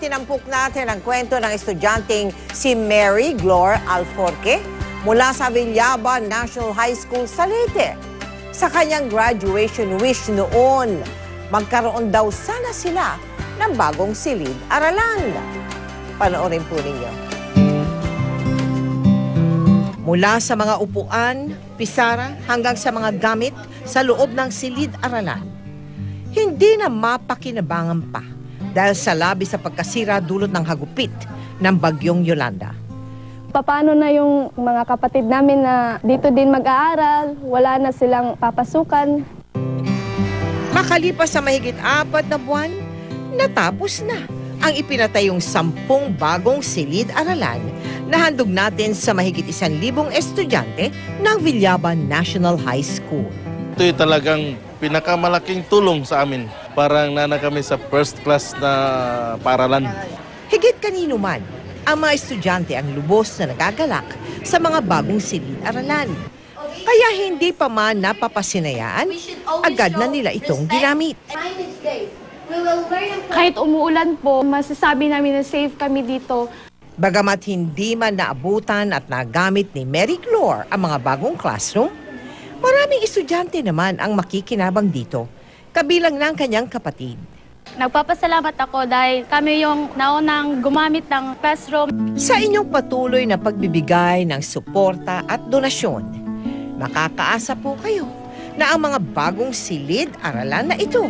tinampok natin ang kwento ng estudyanteng si Mary Glor Alforque mula sa Villaban National High School sa Leyte. Sa kanyang graduation wish noon, magkaroon daw sana sila ng bagong silid-aralan. Panoorin po ninyo. Mula sa mga upuan, pisara hanggang sa mga gamit sa loob ng silid-aralan, hindi na mapakinabangan pa dahil sa labis sa pagkasira dulot ng hagupit ng bagyong Yolanda. Paano na yung mga kapatid namin na dito din mag-aaral, wala na silang papasukan. Makalipas sa mahigit 4 na buwan, natapos na ang ipinatayong 10 bagong silid-aralan na handog natin sa mahigit 1,000 estudyante ng Villaban National High School. Ito'y talagang pinakamalaking tulong sa amin. Parang nana kami sa first class na paaralan. Higit kanino man, ang mga estudyante ang lubos na nagagalak sa mga bagong silid-aralan. Kaya hindi pa man napapasinayaan, agad na nila itong ginamit. Kahit umuulan po, masasabi namin na safe kami dito. Bagamat hindi man naabutan at nagamit ni Mary Glor ang mga bagong classroom, maraming estudyante naman ang makikinabang dito, kabilang ng kanyang kapatid. Nagpapasalamat ako dahil kami yung naunang gumamit ng classroom. Sa inyong patuloy na pagbibigay ng suporta at donasyon, makakaasa po kayo na ang mga bagong silid-aralan na ito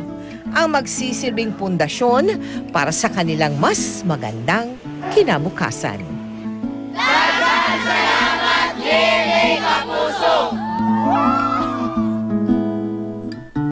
ang magsisilbing pundasyon para sa kanilang mas magandang kinabukasan. Daghang salamat, Jenny Kapuso!